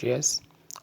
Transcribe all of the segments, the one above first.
.js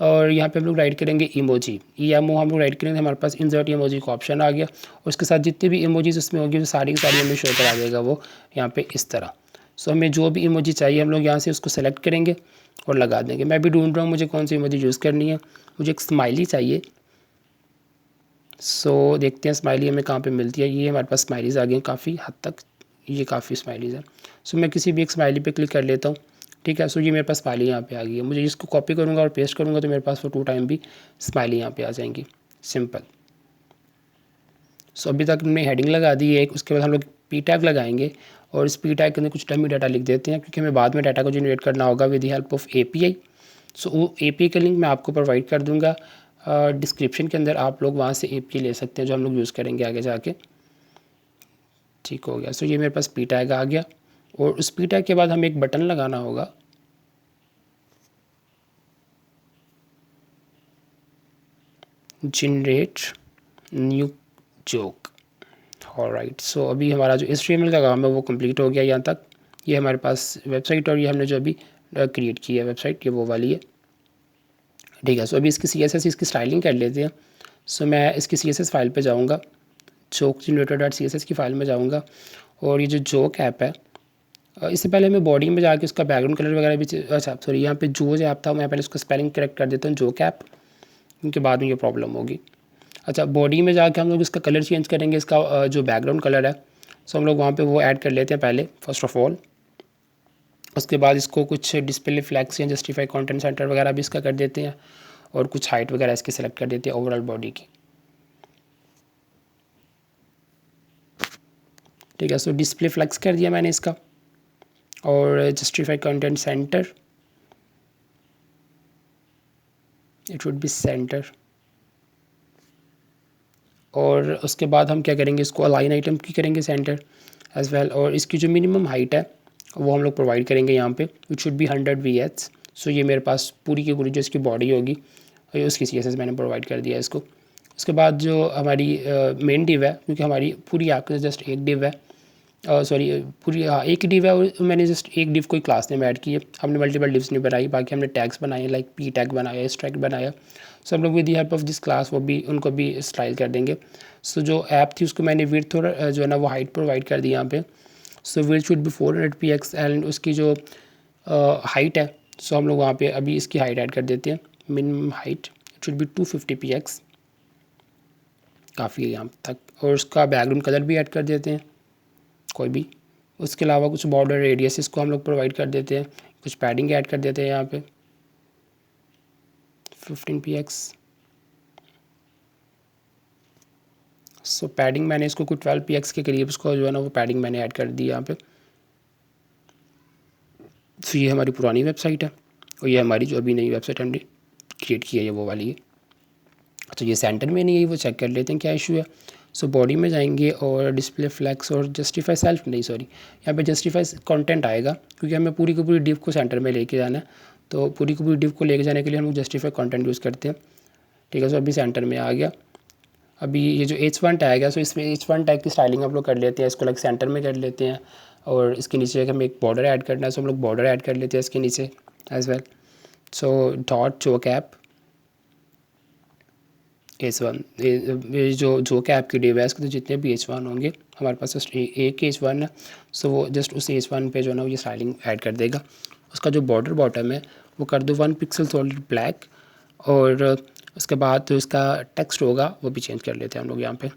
और यहाँ पे हम लोग राइट करेंगे इमोजी, EMO हम लोग राइट करेंगे, हमारे पास इंसर्ट इमोजी का ऑप्शन आ गया और उसके साथ जितने भी इमोजीज उसमें होगी वो सारी की सारी हमें शो करा देगा वो यहाँ पे इस तरह। सो हमें जो भी इमोजी चाहिए हम लोग यहाँ से उसको सेलेक्ट करेंगे और लगा देंगे। मैं भी ढूंढ रहा हूँ मुझे कौन सी इमोजी यूज़ करनी है। मुझे एक स्माइली चाहिए, सो देखते हैं स्माइली हमें कहाँ पे मिलती है। ये हमारे पास स्माइलीज़ आ गई हैं काफ़ी हद तक, ये काफ़ी स्माइलीज़ है। सो मैं किसी भी एक स्माइली पे क्लिक कर लेता हूँ, ठीक है। सो ये मेरे पास स्माइली यहाँ पे आ गई है। मुझे इसको कॉपी करूँगा और पेस्ट करूँगा तो मेरे पास वो 2 टाइम भी स्माइली यहाँ पे आ जाएंगी, सिंपल। सो अभी तक हमने हेडिंग लगा दी है एक, उसके बाद हम लोग पी टैग लगाएंगे और इस पी टैग के अंदर कुछ डमी डाटा लिख देते हैं क्योंकि हमें बाद में डाटा को जनरेट करना होगा with the help of API। सो वो API का लिंक मैं आपको प्रोवाइड कर दूंगा डिस्क्रिप्शन के अंदर, आप लोग वहाँ से API ले सकते हैं जो हम लोग यूज़ करेंगे आगे जाके। ठीक हो गया। सो ये मेरे पास पी टैग आ गया और उस पी टैग के बाद हमें एक बटन लगाना होगा, जनरेट न्यू जोक। ऑलराइट, सो अभी हमारा जो HTML का काम है वो कंप्लीट हो गया यहाँ तक। ये हमारे पास वेबसाइट और ये हमने जो अभी क्रिएट की है वेबसाइट, ये वो वाली है, ठीक है। सो अभी इसकी CSS इसकी स्टाइलिंग कर लेते हैं। सो मैं इसकी CSS फाइल पे जाऊँगा, जोक जनरेटर डॉट CSS की फाइल में जाऊँगा और ये जो जोक ऐप है इससे पहले मैं बॉडी में जाके उसका बैकग्राउंड कलर वगैरह भी अच्छा सॉरी यहाँ पे जो ऐप था मैं पहले उसका स्पेलिंग करेक्ट कर देता हूँ, जोक ऐप, क्योंकि बाद में ये प्रॉब्लम होगी। अच्छा, बॉडी में जाके हम लोग इसका कलर चेंज करेंगे, इसका जो बैकग्राउंड कलर है। सो हम लोग वहाँ पे वो ऐड कर लेते हैं पहले फर्स्ट ऑफ ऑल। उसके बाद इसको कुछ डिस्प्ले फ्लैग्स या जस्टिफाई कंटेंट सेंटर वगैरह भी इसका कर देते हैं और कुछ हाइट वगैरह इसकी सेलेक्ट कर देते हैं ओवरऑल बॉडी की, ठीक है। सो डिस्प्ले फ्लैग्स कर दिया मैंने इसका और justify content centre, it would be centre. और उसके बाद हम क्या करेंगे, इसको अलाइन आइटम की करेंगे सेंटर एज वेल। और इसकी जो मिनिमम हाइट है वो हम लोग प्रोवाइड करेंगे यहाँ पे, विच शुड बी 100 VH। सो ये मेरे पास पूरी की पूरी जो इसकी बॉडी होगी उसकी CSS मैंने प्रोवाइड कर दिया इसको। उसके बाद जो हमारी मेन डिव है, क्योंकि हमारी पूरी ऐप का जस्ट एक डिव है, सॉरी पूरी एक डिव है और मैंने जस्ट एक डिव कोई क्लास में ऐड की है, हमने मल्टीपल डिव्स नहीं बनाई। बाकी हमने टैग्स बनाए लाइक पी टैग बनाया, एस टैग बनाया। सो हम लोग with the help of this class वो भी उनको भी स्टाइल कर देंगे। सो जो ऐप थी उसको मैंने विड्थ थोड़ा जो है ना वो हाइट प्रोवाइड कर दी यहाँ पे। So width should be 400 px and उसकी जो हाइट है, सो हम लोग वहाँ पे अभी इसकी हाइट ऐड कर देते हैं। Minimum height it should B 250 px, काफ़ी है यहाँ तक। और उसका बैकग्राउंड कलर भी ऐड कर देते हैं कोई भी। उसके अलावा कुछ बॉर्डर रेडियस इसको हम लोग प्रोवाइड कर देते हैं, कुछ पैडिंग ऐड कर देते हैं यहाँ पे 15 px। सो पैडिंग मैंने इसको कुछ 12 px के करीब उसको जो है ना वो पैडिंग मैंने ऐड कर दी यहाँ पे। तो ये हमारी पुरानी वेबसाइट है और ये हमारी जो अभी नई वेबसाइट हमने क्रिएट की है ये वो वाली है। तो ये सेंटर में नहीं है, वो चेक कर लेते हैं क्या इशू है। सो बॉडी में जाएंगे और डिस्प्ले फ्लैक्स और जस्टिफाई सेल्फ नहीं सॉरी यहाँ पे जस्टिफाई कंटेंट आएगा, क्योंकि हमें पूरी की पूरी डिव को सेंटर में लेके जाना है। तो पूरी की पूरी डिव को लेके जाने के लिए हम लोग जस्टिफाई कंटेंट यूज़ करते हैं, ठीक है। सो अभी सेंटर में आ गया। अभी ये जो H1 टैग है, सो इसमें H1 टैग की स्टाइलिंग हम लोग कर लेते हैं, इसको लाइक सेंटर में कर लेते हैं और इसके नीचे हमें एक बॉर्डर ऐड करना है, सो हम लोग बॉर्डर ऐड कर लेते हैं इसके नीचे as well. So dot joke app H1, ये जो कैप की डिवाइस के तो जितने भी H1 होंगे हमारे पास जस्ट एक H1 है। सो वो जस्ट उस H1 पे जो है ना ये स्टाइलिंग ऐड कर देगा। उसका जो बॉर्डर बॉटम है वो कर दो 1 पिक्सल सॉलिड ब्लैक और उसके बाद जो इसका टेक्स्ट होगा वो भी चेंज कर लेते हैं हम लोग यहाँ पे।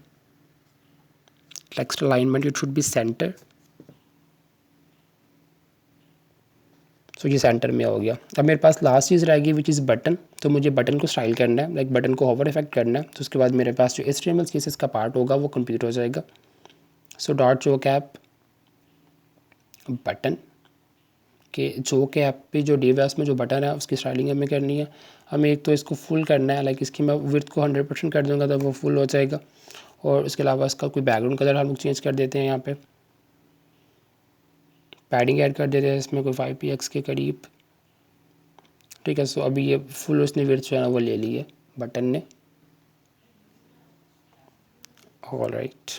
Text alignment it should be centre, so ये सेंटर में हो गया। अब मेरे पास लास्ट चीज़ रह गई विच इज़ बटन। तो मुझे बटन को स्टाइल करना है, लाइक बटन को होवर इफेक्ट करना है। तो उसके बाद मेरे पास जो HTML CSS का पार्ट होगा वो कंप्लीट हो जाएगा। सो डॉट जोक ऐप बटन के जोक ऐप पे जो डिव है उसमें जो बटन है उसकी स्टाइलिंग हमें करनी है। हमें एक तो इसको फुल करना है, लाइक इसकी मैं विड्थ को 100% कर दूँगा तो वो फुल हो जाएगा। और उसके अलावा इसका कोई बैकग्राउंड कलर हम लोग चेंज कर देते हैं, यहाँ पे पैडिंग ऐड कर देते हैं इसमें कोई 5 px के करीब, ठीक है। सो अभी ये फुल उसने विड्थ जो है ना वो ले ली है बटन ने। ऑलराइट,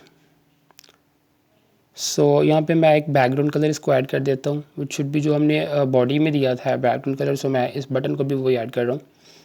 सो यहाँ पे मैं एक बैकग्राउंड कलर इसको ऐड कर देता हूँ विच शुड भी जो हमने बॉडी में दिया था बैकग्राउंड कलर। सो मैं इस बटन को भी वही ऐड कर रहा हूँ।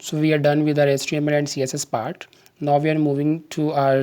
So we are done with our HTML and CSS part. Now we are moving to our